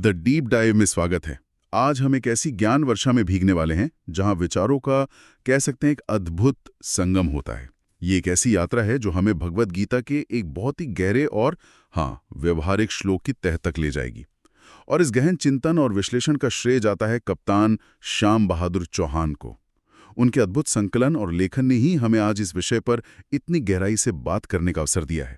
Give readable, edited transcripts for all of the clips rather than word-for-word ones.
The deep dive में स्वागत है। आज हम एक ऐसी ज्ञान वर्षा में भीगने वाले हैं जहां विचारों का कह सकते हैं एक अद्भुत संगम होता है। ये एक ऐसी यात्रा है जो हमें भगवद गीता के एक बहुत ही गहरे और व्यवहारिक श्लोक की तह तक ले जाएगी। और इस गहन चिंतन और विश्लेषण का श्रेय जाता है कप्तान श्याम बहादुर चौहान को। उनके अद्भुत संकलन और लेखन ने ही हमें आज इस विषय पर इतनी गहराई से बात करने का अवसर दिया है।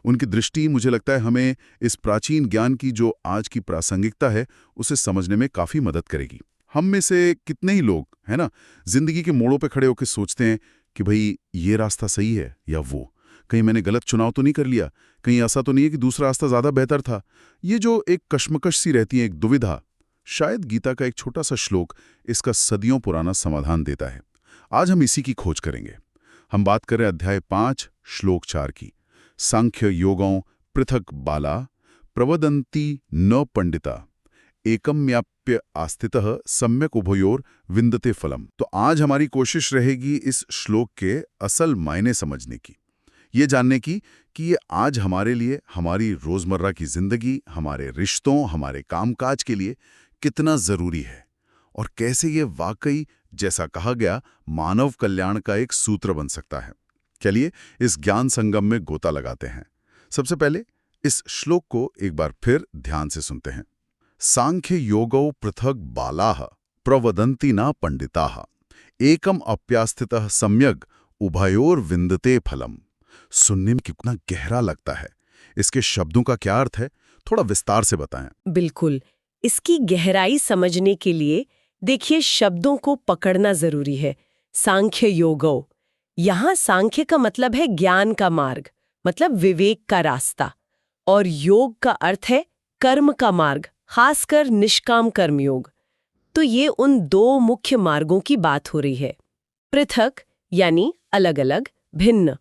उनकी दृष्टि मुझे लगता है हमें इस प्राचीन ज्ञान की जो आज की प्रासंगिकता है उसे समझने में काफ़ी मदद करेगी। हम में से कितने ही लोग है ना जिंदगी के मोड़ों पे खड़े होकर सोचते हैं कि भाई ये रास्ता सही है या वो, कहीं मैंने गलत चुनाव तो नहीं कर लिया, कहीं ऐसा तो नहीं है कि दूसरा रास्ता ज़्यादा बेहतर था। ये जो एक कश्मकश सी रहती है, एक दुविधा, शायद गीता का एक छोटा सा श्लोक इसका सदियों पुराना समाधान देता है। आज हम इसी की खोज करेंगे। हम बात करें अध्याय 5 श्लोक 4 की। सांख्य योगों पृथक बाला प्रवदन्ति न पंडिता एकम्याप्य आस्थितः सम्यक उभयोर विन्दते फलम। तो आज हमारी कोशिश रहेगी इस श्लोक के असल मायने समझने की, ये जानने की कि ये आज हमारे लिए, हमारी रोजमर्रा की जिंदगी, हमारे रिश्तों, हमारे कामकाज के लिए कितना जरूरी है और कैसे ये वाकई, जैसा कहा गया, मानव कल्याण का एक सूत्र बन सकता है। चलिए इस ज्ञान संगम में गोता लगाते हैं। सबसे पहले इस श्लोक को एक बार फिर ध्यान से सुनते हैं। सांख्य योगौ पृथक बालाः प्रवदन्ति न पंडिताः एकम अप्यास्थितः सम्यग् उभयोर विन्दते फलम। सुनने में कितना गहरा लगता है। इसके शब्दों का क्या अर्थ है, थोड़ा विस्तार से बताएं। बिल्कुल, इसकी गहराई समझने के लिए देखिए शब्दों को पकड़ना जरूरी है। सांख्य योगौ, यहाँ सांख्य का मतलब है ज्ञान का मार्ग, मतलब विवेक का रास्ता, और योग का अर्थ है कर्म का मार्ग, खासकर निष्काम कर्म योग। तो ये उन दो मुख्य मार्गों की बात हो रही है। पृथक यानी अलग अलग, भिन्न।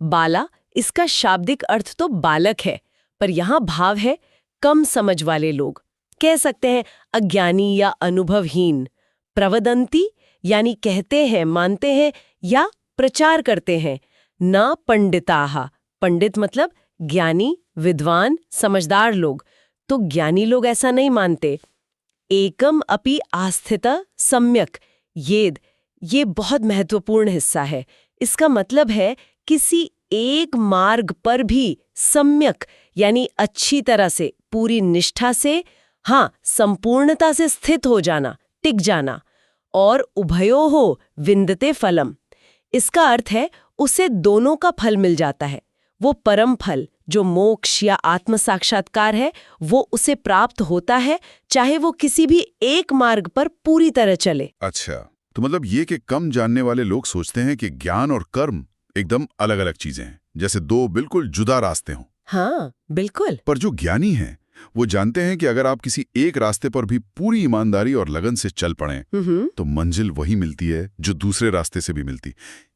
बाला, इसका शाब्दिक अर्थ तो बालक है, पर यहाँ भाव है कम समझ वाले लोग, कह सकते हैं अज्ञानी या अनुभवहीन। प्रवदन्ति यानी कहते हैं, मानते हैं या प्रचार करते हैं। न पंडिताः, पंडित मतलब ज्ञानी, विद्वान, समझदार लोग। तो ज्ञानी लोग ऐसा नहीं मानते। एकम अपि आस्थिता सम्यक, ये बहुत महत्वपूर्ण हिस्सा है। इसका मतलब है किसी एक मार्ग पर भी सम्यक यानी अच्छी तरह से, पूरी निष्ठा से, संपूर्णता से स्थित हो जाना, टिक जाना। और उभयोः विन्दते फलम, इसका अर्थ है उसे दोनों का फल मिल जाता है। वो परम फल जो मोक्ष या आत्म साक्षात्कार है, वो उसे प्राप्त होता है, चाहे वो किसी भी एक मार्ग पर पूरी तरह चले। अच्छा, तो मतलब ये कि कम जानने वाले लोग सोचते हैं कि ज्ञान और कर्म एकदम अलग अलग चीजें हैं, जैसे दो बिल्कुल जुदा रास्ते हों। हाँ, बिल्कुल। पर जो ज्ञानी हैं वो जानते हैं कि अगर आप किसी एक रास्ते पर भी पूरी ईमानदारी और लगन से चल पड़ें तो मंजिल वही मिलती है जो दूसरे रास्ते से भी मिलती।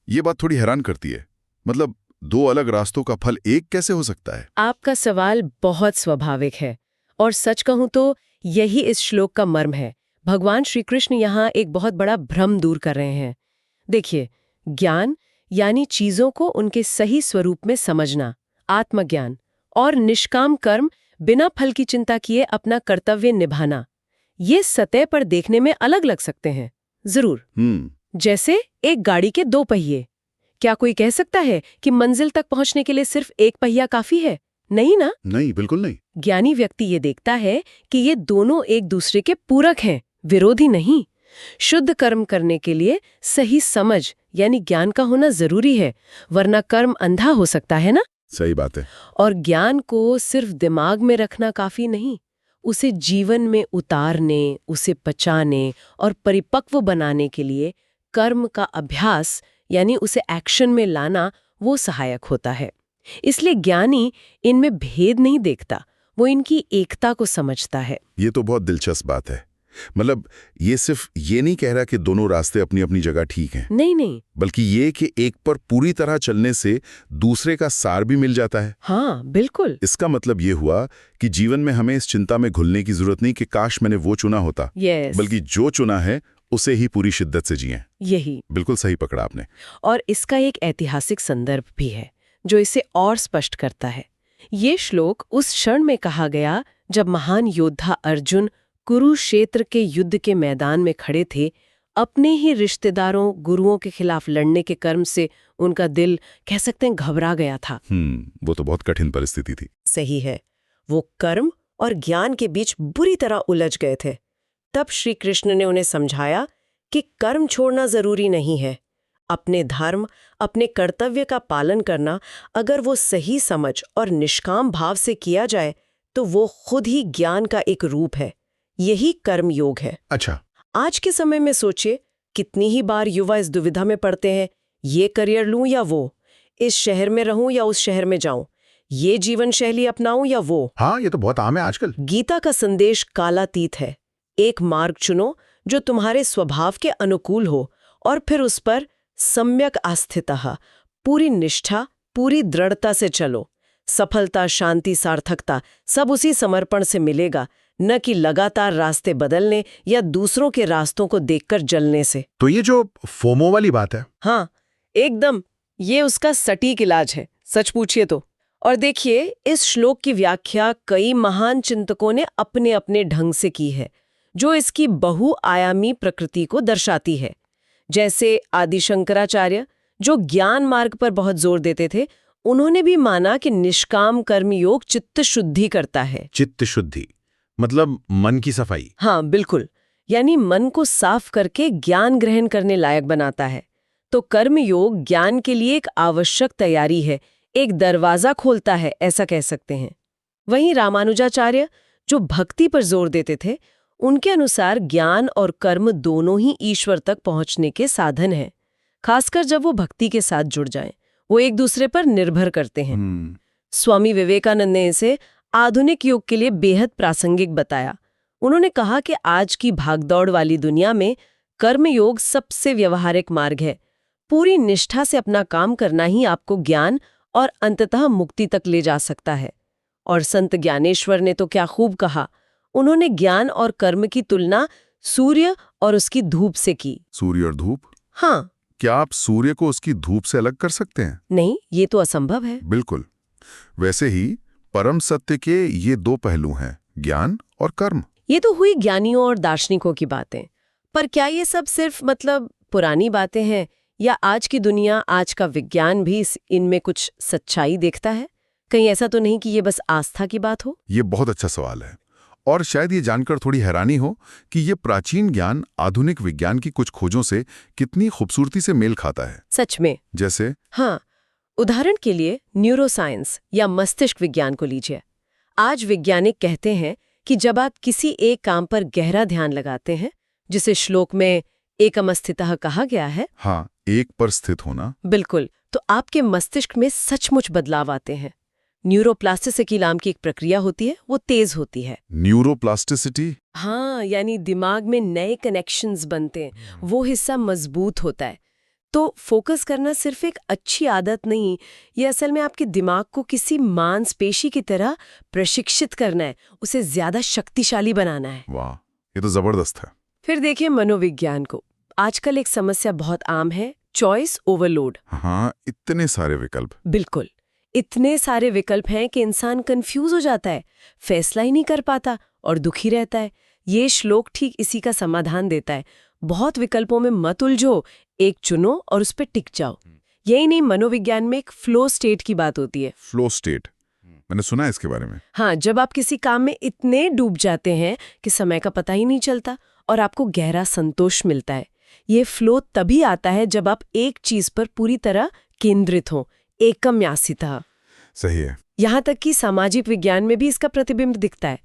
ये बात थोड़ी हैरान करती है। मतलब दो अलग रास्तों का फल एक कैसे हो सकता है? आपका सवाल बहुत स्वाभाविक है और सच कहूं तो यही इस श्लोक का मर्म है। भगवान श्री कृष्ण यहाँ एक बहुत बड़ा भ्रम दूर कर रहे हैं। देखिए, ज्ञान यानी चीजों को उनके सही स्वरूप में समझना, आत्मज्ञान, और निष्काम कर्म, बिना फल की चिंता किए अपना कर्तव्य निभाना, ये सतह पर देखने में अलग लग सकते हैं, जरूर। जैसे एक गाड़ी के दो पहिए। क्या कोई कह सकता है कि मंजिल तक पहुंचने के लिए सिर्फ एक पहिया काफी है? नहीं ना? नहीं, बिल्कुल नहीं। ज्ञानी व्यक्ति ये देखता है कि ये दोनों एक दूसरे के पूरक हैं, विरोधी नहीं। शुद्ध कर्म करने के लिए सही समझ यानी ज्ञान का होना जरूरी है, वरना कर्म अंधा हो सकता है ना? सही बात है। और ज्ञान को सिर्फ दिमाग में रखना काफी नहीं, उसे जीवन में उतारने, उसे पचाने और परिपक्व बनाने के लिए कर्म का अभ्यास यानी उसे एक्शन में लाना, वो सहायक होता है। इसलिए ज्ञानी इनमें भेद नहीं देखता, वो इनकी एकता को समझता है। ये तो बहुत दिलचस्प बात है। मतलब ये सिर्फ ये नहीं कह रहा कि दोनों रास्ते अपनी अपनी जगह ठीक हैं। नहीं, बल्कि ये कि एक पर पूरी तरह चलने से दूसरे का सार भी मिल जाता है। हाँ, बिल्कुल। इसका मतलब ये हुआ कि जीवन में हमें इस चिंता में घुलने की जरूरत नहीं कि काश मैंने वो चुना होता। बल्कि जो चुना है उसे ही पूरी शिद्दत से जिएं। यही बिल्कुल सही पकड़ा आपने। और इसका एक ऐतिहासिक संदर्भ भी है जो इसे और स्पष्ट करता है। ये श्लोक उस क्षण में कहा गया जब महान योद्धा अर्जुन कुरुक्षेत्र के युद्ध के मैदान में खड़े थे, अपने ही रिश्तेदारों गुरुओं के खिलाफ लड़ने के कर्म से उनका दिल कह सकते हैं घबरा गया था। वो तो बहुत कठिन परिस्थिति थी। सही है, वो कर्म और ज्ञान के बीच बुरी तरह उलझ गए थे। तब श्री कृष्ण ने उन्हें समझाया कि कर्म छोड़ना जरूरी नहीं है। अपने धर्म, अपने कर्तव्य का पालन करना अगर वो सही समझ और निष्काम भाव से किया जाए तो वो खुद ही ज्ञान का एक रूप है। यही कर्म योग है। अच्छा, आज के समय में सोचिए, कितनी ही बार युवा इस दुविधा में पड़ते हैं, ये करियर लूं या वो, इस शहर में रहूं या उस शहर में जाऊं, ये जीवन शैली अपनाऊं या वो। हाँ, ये तो बहुत आम है आजकल। गीता का संदेश कालातीत है। एक मार्ग चुनो जो तुम्हारे स्वभाव के अनुकूल हो और फिर उस पर सम्यक आस्थितः, पूरी निष्ठा, पूरी दृढ़ता से चलो। सफलता, शांति, सार्थकता सब उसी समर्पण से मिलेगा, न कि लगातार रास्ते बदलने या दूसरों के रास्तों को देखकर जलने से। तो ये जो फोमो वाली बात है, हाँ, एकदम, ये उसका सटीक इलाज है, सच पूछिए तो। और देखिए, इस श्लोक की व्याख्या कई महान चिंतकों ने अपने अपने ढंग से की है, जो इसकी बहुआयामी प्रकृति को दर्शाती है। जैसे आदि शंकराचार्य, जो ज्ञान मार्ग पर बहुत जोर देते थे, उन्होंने भी माना कि निष्काम कर्म योग चित्त शुद्धि करता है। चित्त शुद्धि मतलब मन की सफाई। हाँ, बिल्कुल, यानी मन को साफ करके ज्ञान ग्रहण करने लायक बनाता है। तो कर्म योग ज्ञान के लिए एक आवश्यक तैयारी है, एक दरवाजा खोलता है, ऐसा कह सकते हैं। वहीं रामानुजाचार्य, जो भक्ति पर जोर देते थे, उनके अनुसार ज्ञान और कर्म दोनों ही ईश्वर तक पहुंचने के साधन हैं, खासकर जब वो भक्ति के साथ जुड़ जाएं। वो एक दूसरे पर निर्भर करते हैं। स्वामी विवेकानंद ने इसे आधुनिक युग के लिए बेहद प्रासंगिक बताया। उन्होंने कहा कि आज की भागदौड़ वाली दुनिया में कर्मयोग सबसे व्यवहारिक मार्ग है। पूरी निष्ठा से अपना काम करना ही आपको ज्ञान और अंततः मुक्ति तक ले जा सकता है। और संत ज्ञानेश्वर ने तो क्या खूब कहा, उन्होंने ज्ञान और कर्म की तुलना सूर्य और उसकी धूप से की। सूर्य और धूप? हाँ। क्या आप सूर्य को उसकी धूप से अलग कर सकते हैं? नहीं, ये तो असंभव है। बिल्कुल। वैसे ही परम सत्य के ये दो पहलू हैं, ज्ञान और कर्म। ये तो हुई ज्ञानियों और दार्शनिकों की बातें, पर क्या ये सब सिर्फ पुरानी बातें हैं, या आज की दुनिया, आज का विज्ञान भी इनमें कुछ सच्चाई देखता है? कहीं ऐसा तो नहीं कि ये बस आस्था की बात हो? ये बहुत अच्छा सवाल है, और शायद ये जानकर थोड़ी हैरानी हो कि ये प्राचीन ज्ञान आधुनिक विज्ञान की कुछ खोजों से कितनी खूबसूरती से मेल खाता है। सच में? जैसे? हाँ, उदाहरण के लिए न्यूरोसाइंस या मस्तिष्क विज्ञान को लीजिए। आज वैज्ञानिक कहते हैं कि जब आप किसी एक काम पर गहरा ध्यान लगाते हैं, जिसे श्लोक में एकम स्थितः कहा गया है, हाँ, एक पर स्थित होना, बिल्कुल, तो आपके मस्तिष्क में सचमुच बदलाव आते हैं। न्यूरोप्लास्टिसिटी नाम की एक प्रक्रिया होती है, वो तेज होती है। न्यूरोप्लास्टिसिटी? हाँ, यानी दिमाग में नए कनेक्शंस बनते हैं, वो हिस्सा मजबूत होता है। तो फोकस करना सिर्फ एक अच्छी आदत नहीं, ये असल में आपके दिमाग को किसी मांसपेशी की तरह प्रशिक्षित करना है, उसे ज्यादा शक्तिशाली बनाना है। वाह, ये तो जबरदस्त है। फिर देखिए मनोविज्ञान को। आजकल एक समस्या बहुत आम है, चॉइस ओवरलोड। हाँ, इतने सारे विकल्प। बिल्कुल, इतने सारे विकल्प हैं कि इंसान कंफ्यूज हो जाता है, फैसला ही नहीं कर पाता और दुखी रहता है। ये श्लोक ठीक इसी का समाधान देता है। बहुत विकल्पों में मत उलझो, एक चुनो और उस पर टिक जाओ। यही नहीं, मनोविज्ञान में एक फ्लो स्टेट की बात होती है। Flow state? मैंने सुना है इसके बारे में। हाँ, जब आप किसी काम में इतने डूब जाते हैं कि समय का पता ही नहीं चलता और आपको गहरा संतोष मिलता है। ये फ्लो तभी आता है जब आप एक चीज पर पूरी तरह केंद्रित हो, एकम यासितः। सही है। यहाँ तक कि सामाजिक विज्ञान में भी इसका प्रतिबिंब दिखता है।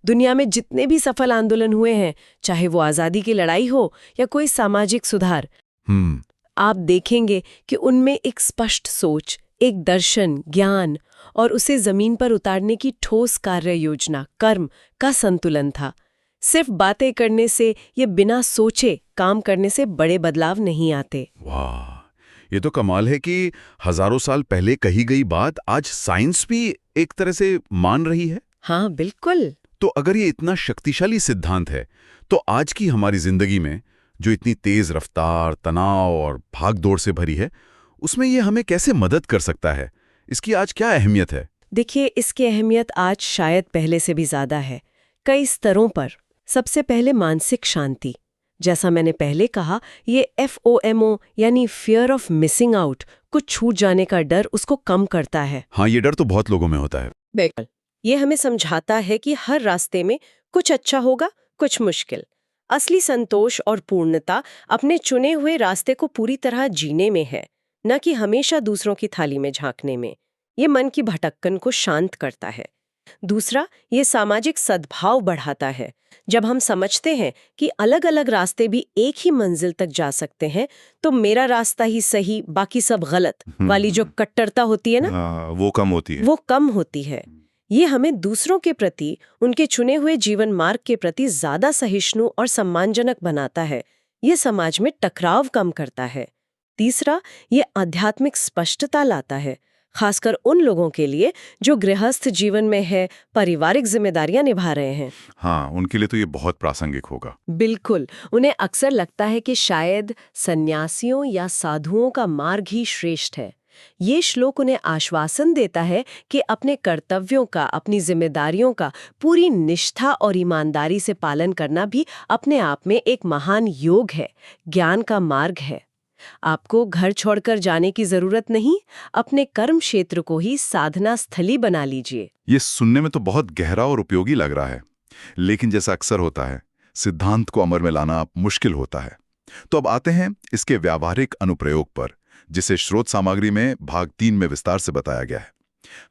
दुनिया में जितने भी सफल आंदोलन हुए हैं, चाहे वो आजादी की लड़ाई हो या कोई सामाजिक सुधार, आप देखेंगे कि उनमें एक स्पष्ट सोच, एक दर्शन, ज्ञान और उसे जमीन पर उतारने की ठोस कार्य योजना, कर्म का संतुलन था। सिर्फ बातें करने से या बिना सोचे काम करने से बड़े बदलाव नहीं आते। वाह, ये तो कमाल है कि हजारों साल पहले कही गई बात आज साइंस भी एक तरह से मान रही है। हाँ, बिल्कुल। तो अगर ये इतना शक्तिशाली सिद्धांत है, तो आज की हमारी जिंदगी में जो इतनी तेज रफ्तार, तनाव और भागदौड़ से भरी है, उसमें ये हमें कैसे मदद कर सकता है? इसकी आज क्या अहमियत है? देखिए, इसकी अहमियत आज शायद पहले से भी ज़्यादा है, कई स्तरों पर। सबसे पहले मानसिक शांति। जैसा मैंने पहले कहा, ये FOMO यानी फियर ऑफ मिसिंग आउट, कुछ छूट जाने का डर उसको कम करता है। हाँ, ये डर तो बहुत लोगों में होता है। बिल्कुल। ये हमें समझाता है कि हर रास्ते में कुछ अच्छा होगा, कुछ मुश्किल। असली संतोष और पूर्णता अपने चुने हुए रास्ते को पूरी तरह जीने में है, न कि हमेशा दूसरों की थाली में झांकने में। ये मन की भटकन को शांत करता है। दूसरा, ये सामाजिक सद्भाव बढ़ाता है। जब हम समझते हैं कि अलग-अलग रास्ते भी एक ही मंजिल तक जा सकते हैं, तो मेरा रास्ता ही सही, बाकी सब गलत वाली जो कट्टरता होती है ना, वो कम होती है। वो कम होती है। ये हमें दूसरों के प्रति, उनके चुने हुए जीवन मार्ग के प्रति ज्यादा सहिष्णु और सम्मानजनक बनाता है। ये समाज में टकराव कम करता है। तीसरा, ये आध्यात्मिक स्पष्टता लाता है, खासकर उन लोगों के लिए जो गृहस्थ जीवन में है, पारिवारिक जिम्मेदारियां निभा रहे हैं। हाँ, उनके लिए तो ये बहुत प्रासंगिक होगा। बिल्कुल। उन्हें अक्सर लगता है कि शायद सन्यासियों या साधुओं का मार्ग ही श्रेष्ठ है। ये श्लोक उन्हें आश्वासन देता है कि अपने कर्तव्यों का, अपनी जिम्मेदारियों का पूरी निष्ठा और ईमानदारी से पालन करना भी अपने आप में एक महान योग है, ज्ञान का मार्ग है। आपको घर छोड़कर जाने की जरूरत नहीं, अपने कर्म क्षेत्र को ही साधना स्थली बना लीजिए। ये सुनने में तो बहुत गहरा और उपयोगी लग रहा है, लेकिन जैसा अक्सर होता है, सिद्धांत को अमल में लाना मुश्किल होता है। तो अब आते हैं इसके व्यावहारिक अनुप्रयोग पर, जिसे स्रोत सामग्री में भाग 3 में विस्तार से बताया गया है।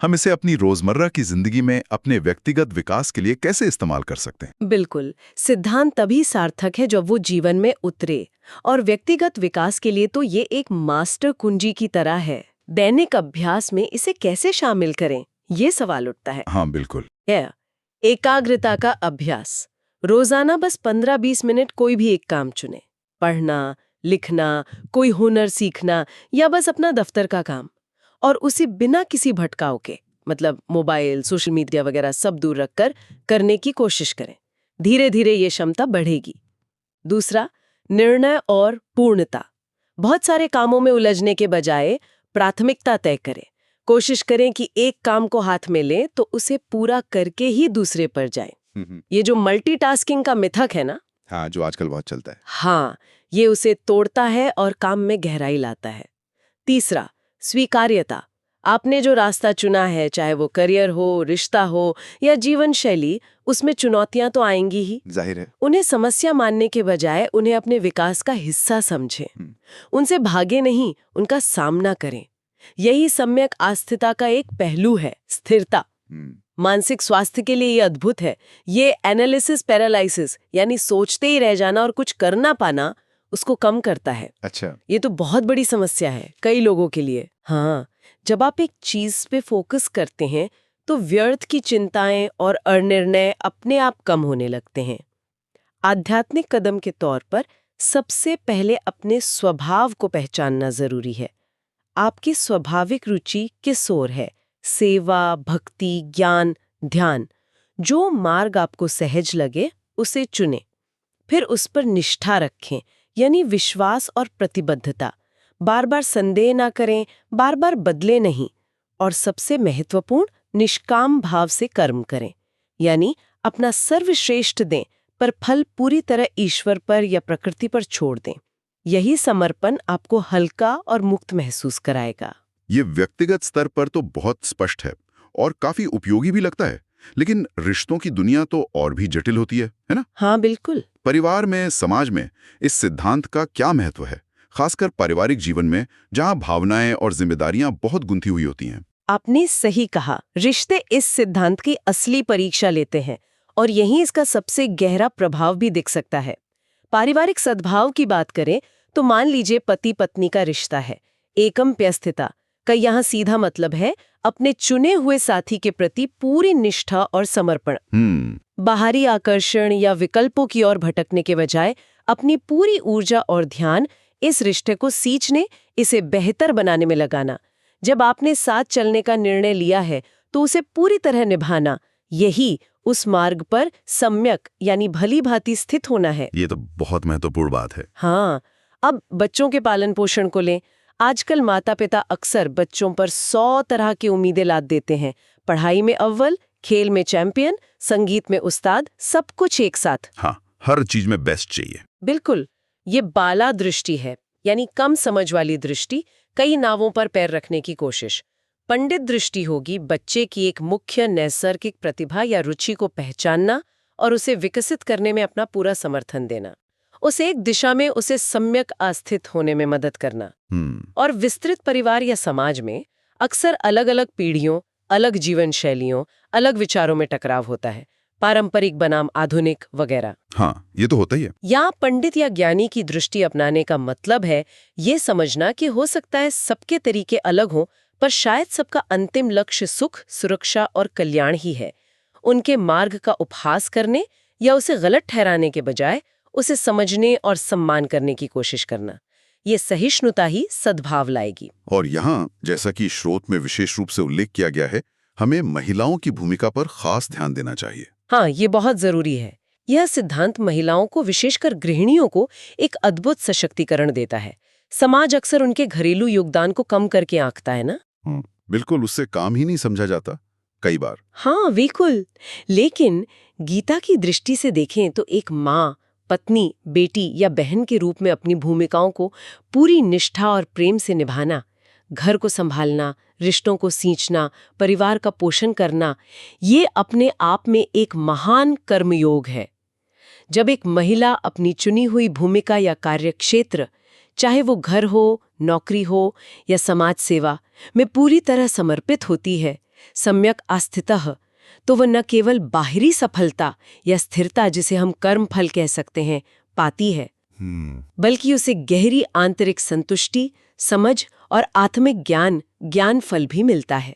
हम इसे अपनी रोजमर्रा की जिंदगी में अपने व्यक्तिगत विकास के लिए कैसे इस्तेमाल कर सकते हैं? बिल्कुल। सिद्धांत तभी सार्थक है जब वो जीवन में उतरे, और व्यक्तिगत विकास के लिए तो ये एक मास्टर कुंजी की तरह है। दैनिक अभ्यास में इसे कैसे शामिल करें, ये सवाल उठता है। हाँ, बिल्कुल। एकाग्रता का अभ्यास। रोजाना बस 15-20 मिनट कोई भी एक काम चुने। पढ़ना, लिखना, कोई हुनर सीखना या बस अपना दफ्तर का काम, और उसे बिना किसी भटकाव के, मतलब मोबाइल, सोशल मीडिया वगैरह सब दूर रखकर करने की कोशिश करें। धीरे धीरे ये क्षमता बढ़ेगी। दूसरा, निर्णय और पूर्णता। बहुत सारे कामों में उलझने के बजाय प्राथमिकता तय करें। कोशिश करें कि एक काम को हाथ में लें तो उसे पूरा करके ही दूसरे पर जाएं। ये जो मल्टीटास्किंग का मिथक है ना, हाँ, जो आजकल बहुत चलता है। हाँ, ये उसे तोड़ता है और काम में गहराई लाता है। तीसरा, स्वीकार्यता। आपने जो रास्ता चुना है, चाहे वो करियर हो, रिश्ता हो या जीवन शैली, उसमें चुनौतियां तो आएंगी ही। जाहिर है। उन्हें समस्या मानने के बजाय उन्हें अपने विकास का हिस्सा समझें। उनसे भागे नहीं, उनका सामना करें। यही सम्यक आस्थिता का एक पहलू है, स्थिरता। मानसिक स्वास्थ्य के लिए ये अद्भुत है। ये एनालिसिस पैरालिसिस यानी सोचते ही रह जाना और कुछ कर ना पाना, उसको कम करता है। अच्छा। ये तो बहुत बड़ी समस्या है कई लोगों के लिए। हाँ, जब आप एक चीज पे फोकस करते हैं तो व्यर्थ की चिंताएं और अनिर्णय अपने आप कम होने लगते हैं। आध्यात्मिक कदम के तौर पर सबसे पहले अपने स्वभाव को पहचानना जरूरी है। आपकी स्वाभाविक रुचि किस ओर है? सेवा, भक्ति, ज्ञान, ध्यान। जो मार्ग आपको सहज लगे उसे चुनें। फिर उस पर निष्ठा रखें, यानी विश्वास और प्रतिबद्धता। बार बार संदेह ना करें, बार बार बदले नहीं। और सबसे महत्वपूर्ण, निष्काम भाव से कर्म करें, यानी अपना सर्वश्रेष्ठ दें, पर फल पूरी तरह ईश्वर पर या प्रकृति पर छोड़ दें। यही समर्पण आपको हल्का और मुक्त महसूस कराएगा। ये व्यक्तिगत स्तर पर तो बहुत स्पष्ट है और काफी उपयोगी भी लगता है, लेकिन रिश्तों की दुनिया तो और भी जटिल होती है ना? हाँ, बिल्कुल। परिवार में, समाज में इस सिद्धांत का क्या महत्व है, खासकर पारिवारिक जीवन में जहां भावनाएं और जिम्मेदारियां बहुत गुंथी हुई होती हैं? आपने सही कहा। रिश्ते इस सिद्धांत की असली परीक्षा लेते हैं, और यहीं इसका सबसे गहरा प्रभाव भी दिख सकता है। पारिवारिक सद्भाव की बात करें तो मान लीजिए पति पत्नी का रिश्ता है। एकम्प्यस्थिता का यहाँ सीधा मतलब है अपने चुने हुए साथी के प्रति पूरी निष्ठा और समर्पण। बाहरी आकर्षण या विकल्पों की ओर भटकने के बजाय अपनी पूरी ऊर्जा और ध्यान इस रिश्ते को सींचने, इसे बेहतर बनाने में लगाना। जब आपने साथ चलने का निर्णय लिया है तो उसे पूरी तरह निभाना, यही उस मार्ग पर सम्यक यानी भली भांति स्थित होना है। ये तो बहुत महत्वपूर्ण बात है। हाँ, अब बच्चों के पालन पोषण को लें। आजकल माता पिता अक्सर बच्चों पर 100 तरह की उम्मीदें लाद देते हैं, पढ़ाई में अव्वल, खेल में चैंपियन, संगीत में उस्ताद, सब कुछ एक साथ। हाँ, हर चीज में बेस्ट चाहिए। बिल्कुल, ये बाला दृष्टि है, यानी कम समझ वाली दृष्टि, कई नावों पर पैर रखने की कोशिश। पंडित दृष्टि होगी बच्चे की एक मुख्य नैसर्गिक प्रतिभा या रुचि को पहचानना और उसे विकसित करने में अपना पूरा समर्थन देना, उसे एक दिशा में उसे सम्यक आस्थित होने में मदद करना। और विस्तृत परिवार या समाज में अक्सर अलग-अलग पीढ़ियों, अलग जीवन शैलियों, अलग विचारों में टकराव होता है, पारंपरिक बनाम आधुनिक वगैरह। हाँ, ये तो होता ही है। यहाँ पंडित या ज्ञानी की दृष्टि अपनाने का मतलब है ये समझना कि हो सकता है सबके तरीके अलग हों, पर शायद सबका अंतिम लक्ष्य सुख, सुरक्षा और कल्याण ही है। उनके मार्ग का उपहास करने या उसे गलत ठहराने के बजाय उसे समझने और सम्मान करने की कोशिश करना, ये सहिष्णुता ही सद्भाव लाएगी। और यहाँ, जैसा कि स्रोत में विशेष रूप से उल्लेख किया गया है, हमें महिलाओं की भूमिका पर खास ध्यान देना चाहिए। हाँ, ये बहुत जरूरी है। यह सिद्धांत महिलाओं को, विशेषकर गृहिणियों को, एक अद्भुत सशक्तिकरण देता है। समाज अक्सर उनके घरेलू योगदान को कम करके आंकता है ना। बिल्कुल, उससे काम ही नहीं समझा जाता कई बार। हाँ, बिल्कुल। लेकिन गीता की दृष्टि से देखें तो एक माँ, पत्नी, बेटी या बहन के रूप में अपनी भूमिकाओं को पूरी निष्ठा और प्रेम से निभाना, घर को संभालना, रिश्तों को सींचना, परिवार का पोषण करना, ये अपने आप में एक महान कर्मयोग है। जब एक महिला अपनी चुनी हुई भूमिका या कार्यक्षेत्र, चाहे वो घर हो, नौकरी हो या समाज सेवा, में पूरी तरह समर्पित होती है, सम्यक आस्थितः, तो वह न केवल बाहरी सफलता या स्थिरता, जिसे हम कर्म फल कह सकते हैं, पाती है, बल्कि उसे गहरी आंतरिक संतुष्टि, समझ और आत्मिक ज्ञान फल भी मिलता है।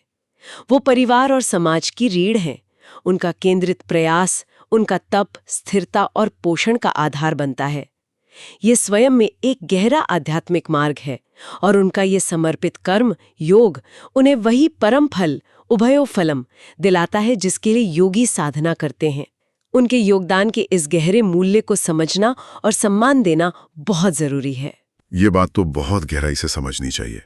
वो परिवार और समाज की रीढ़ हैं। उनका केंद्रित प्रयास, उनका तप, स्थिरता और पोषण का आधार बनता है। ये स्वयं में एक गहरा आध्यात्मिक मार्ग है और उनका ये समर्पित कर्म, योग, उन्हें वही परम फल, उभयो फलम, दिलाता है जिसके लिए योगी साधना करते हैं। उनके योगदान के इस गहरे मूल्य को समझना और सम्मान देना बहुत जरूरी है। ये बात तो बहुत गहराई से समझनी चाहिए।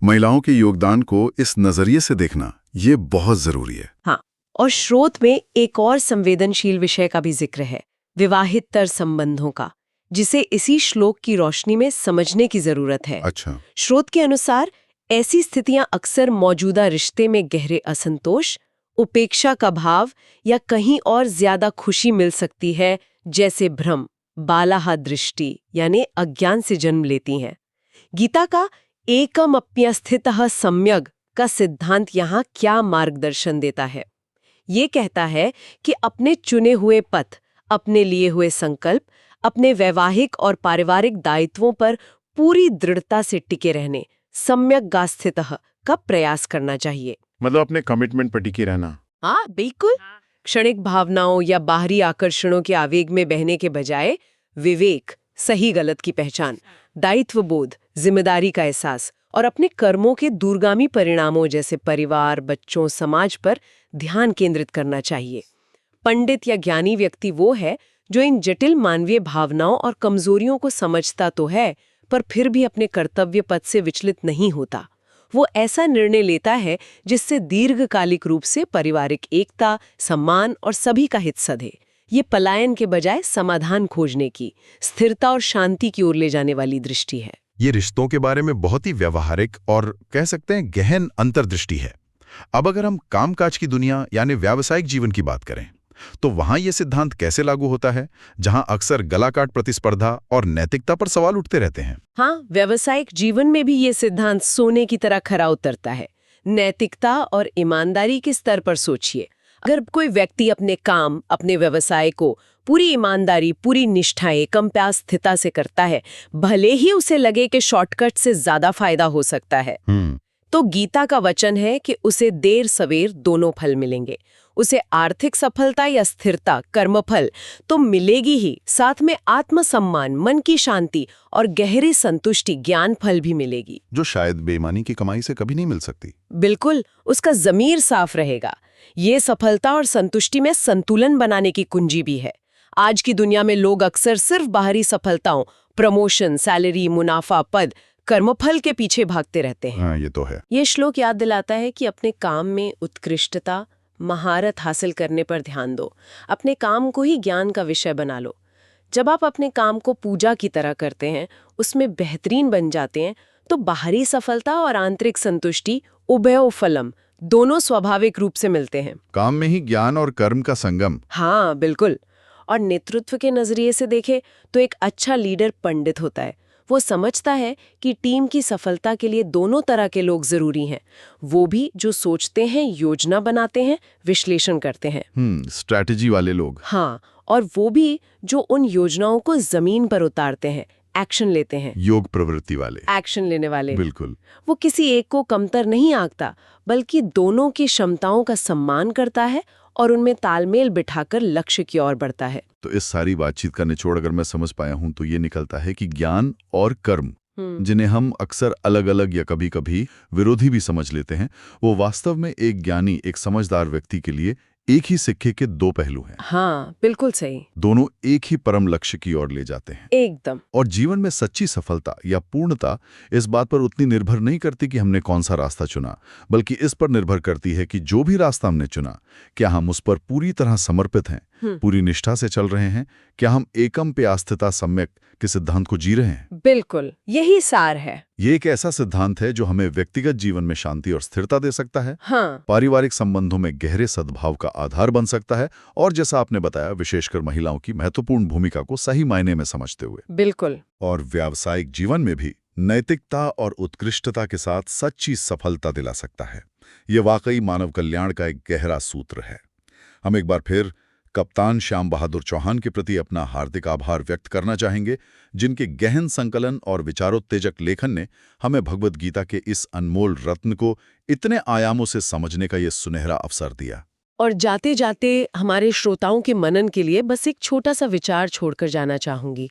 महिलाओं के योगदान को इस नजरिए से देखना, ये बहुत जरूरी है। हाँ, और स्रोत में एक और संवेदनशील विषय का भी जिक्र है, विवाहितर संबंधों का, जिसे इसी श्लोक की रोशनी में समझने की जरूरत है। अच्छा। स्रोत के अनुसार ऐसी स्थितियां अक्सर मौजूदा रिश्ते में गहरे असंतोष, उपेक्षा का भाव या कहीं और ज्यादा खुशी मिल सकती है, जैसे भ्रम, बालाहा दृष्टि यानी अज्ञान से जन्म लेती हैं। गीता का एकम अप्यस्थितः सम्यग् का सिद्धांत यहाँ क्या मार्गदर्शन देता है? ये कहता है कि अपने चुने हुए पथ, अपने लिए हुए संकल्प, अपने वैवाहिक और पारिवारिक दायित्वों पर पूरी दृढ़ता से टिके रहने, सम्यग् का प्रयास करना चाहिए। मतलब अपने कमिटमेंट पर टिके रहना। हाँ, बिल्कुल। क्षणिक भावनाओं या बाहरी आकर्षणों के आवेग में बहने के बजाय विवेक, सही गलत की पहचान, दायित्व बोध, जिम्मेदारी का एहसास और अपने कर्मों के दूरगामी परिणामों जैसे परिवार, बच्चों, समाज पर ध्यान केंद्रित करना चाहिए। पंडित या ज्ञानी व्यक्ति वो है जो इन जटिल मानवीय भावनाओं और कमजोरियों को समझता तो है, पर फिर भी अपने कर्तव्य पथ से विचलित नहीं होता। वो ऐसा निर्णय लेता है जिससे दीर्घकालिक रूप से पारिवारिक एकता, सम्मान और सभी का हित सधे। ये पलायन के बजाय समाधान खोजने की, स्थिरता और शांति की ओर ले जाने वाली दृष्टि है। ये रिश्तों के बारे में बहुत ही व्यवहारिक और कह सकते हैं गहन अंतर्दृष्टि है। अब अगर हम कामकाज की दुनिया यानी व्यावसायिक जीवन की बात करें, तो वहां ये सिद्धांत कैसे लागू होता है, जहां अक्सर गलाकाट प्रतिस्पर्धा और नैतिकता पर सवाल उठते रहते हैं? हाँ, व्यावसायिक जीवन में भी ये सिद्धांत सोने की तरह खरा उतरता है। नैतिकता और ईमानदारी के स्तर पर सोचिए, अगर कोई व्यक्ति अपने काम, अपने व्यवसाय को पूरी ईमानदारी, पूरी निष्ठा, एकम्प्यास्थिता से करता है, भले ही उसे लगे कि शॉर्टकट से ज्यादा फायदा हो सकता है, तो गीता का वचन है कि उसे देर सवेर दोनों फल मिलेंगे। उसे आर्थिक सफलता या स्थिरता, कर्मफल तो मिलेगी ही, साथ में आत्मसम्मान, मन की शांति और गहरी संतुष्टि, ज्ञान फल भी मिलेगी, जो शायद बेईमानी की कमाई से कभी नहीं मिल सकती। बिल्कुल, उसका ज़मीर साफ रहेगा। ये सफलता और संतुष्टि में संतुलन बनाने की कुंजी भी है। आज की दुनिया में लोग अक्सर सिर्फ बाहरी सफलताओं, प्रमोशन, सैलरी, मुनाफा, पद, कर्मफल के पीछे भागते रहते हैं। हाँ, ये तो है। ये श्लोक याद दिलाता है कि अपने काम में उत्कृष्टता, महारत हासिल करने पर ध्यान दो। अपने काम को ही ज्ञान का विषय बना लो। जब आप अपने काम को पूजा की तरह करते हैं, उसमें बेहतरीन बन जाते हैं, तो बाहरी सफलता और आंतरिक संतुष्टि उभयो फलम दोनों स्वाभाविक रूप से मिलते हैं। काम में ही ज्ञान और कर्म का संगम। हाँ, बिल्कुल। और नेतृत्व के नजरिए से देखें तो एक अच्छा लीडर पंडित होता है। वो समझता है कि टीम की सफलता के लिए दोनों तरह के लोग जरूरी हैं। वो भी जो सोचते हैं, योजना बनाते हैं, विश्लेषण करते हैं। स्ट्रैटेजी वाले लोग। हाँ, और वो भी जो उन योजनाओं को जमीन पर उतारते हैं, एक्शन लेते हैं। योग प्रवृत्ति वाले। एक्शन लेने वाले। बिल्कुल। वो किसी एक को कमतर नहीं आंकता, बल्कि दोनों की क्षमताओं का सम्मान करता है और उनमें तालमेल बिठाकर लक्ष्य की ओर बढ़ता है। तो इस सारी बातचीत का निचोड़ अगर मैं समझ पाया हूं तो ये निकलता है कि ज्ञान और कर्म, जिन्हें हम अक्सर अलग अलग या कभी कभी विरोधी भी समझ लेते हैं, वो वास्तव में एक ज्ञानी, एक समझदार व्यक्ति के लिए एक ही सिक्के के दो पहलू हैं। हाँ, बिल्कुल सही। दोनों एक ही परम लक्ष्य की ओर ले जाते हैं। एकदम। और जीवन में सच्ची सफलता या पूर्णता इस बात पर उतनी निर्भर नहीं करती कि हमने कौन सा रास्ता चुना, बल्कि इस पर निर्भर करती है कि जो भी रास्ता हमने चुना, क्या हम उस पर पूरी तरह समर्पित हैं, पूरी निष्ठा से चल रहे हैं, क्या हम एकम पे आस्थिता सम्यक के सिद्धांत को जी रहे हैं। बिल्कुल, यही सार है। ये एक ऐसा सिद्धांत है जो हमें व्यक्तिगत जीवन में शांति और स्थिरता दे सकता है, हाँ। पारिवारिक संबंधों में गहरे सद्भाव का आधार बन सकता है, और जैसा आपने बताया, विशेषकर महिलाओं की महत्वपूर्ण भूमिका को सही मायने में समझते हुए। बिल्कुल। और व्यावसायिक जीवन में भी नैतिकता और उत्कृष्टता के साथ सच्ची सफलता दिला सकता है। ये वाकई मानव कल्याण का एक गहरा सूत्र है। हम एक बार फिर कप्तान श्याम बहादुर चौहान के प्रति अपना हार्दिक आभार व्यक्त करना चाहेंगे, जिनके गहन संकलन और विचारोत्तेजक लेखन ने हमें भगवद गीता के इस अनमोल रत्न को इतने आयामों से समझने का ये सुनहरा अवसर दिया। और जाते जाते हमारे श्रोताओं के मनन के लिए बस एक छोटा सा विचार छोड़कर जाना चाहूंगी।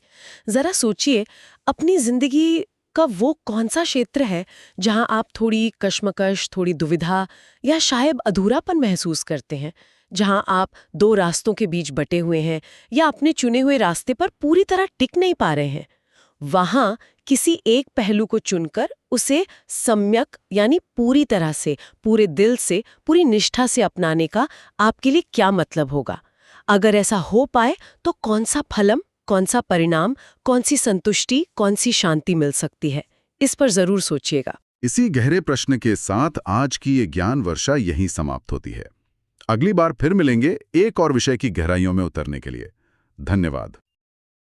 जरा सोचिए, अपनी जिंदगी का वो कौन सा क्षेत्र है जहां आप थोड़ी कश्मकश, थोड़ी दुविधा या शायद अधूरापन महसूस करते हैं, जहां आप दो रास्तों के बीच बटे हुए हैं या अपने चुने हुए रास्ते पर पूरी तरह टिक नहीं पा रहे हैं। वहां किसी एक पहलू को चुनकर उसे सम्यक यानी पूरी तरह से, पूरे दिल से, पूरी निष्ठा से अपनाने का आपके लिए क्या मतलब होगा? अगर ऐसा हो पाए तो कौन सा फलम, कौन सा परिणाम, कौन सी संतुष्टि, कौन सी शांति मिल सकती है? इस पर जरूर सोचिएगा। इसी गहरे प्रश्न के साथ आज की ये ज्ञान वर्षा यहीं समाप्त होती है। अगली बार फिर मिलेंगे एक और विषय की गहराइयों में उतरने के लिए। धन्यवाद।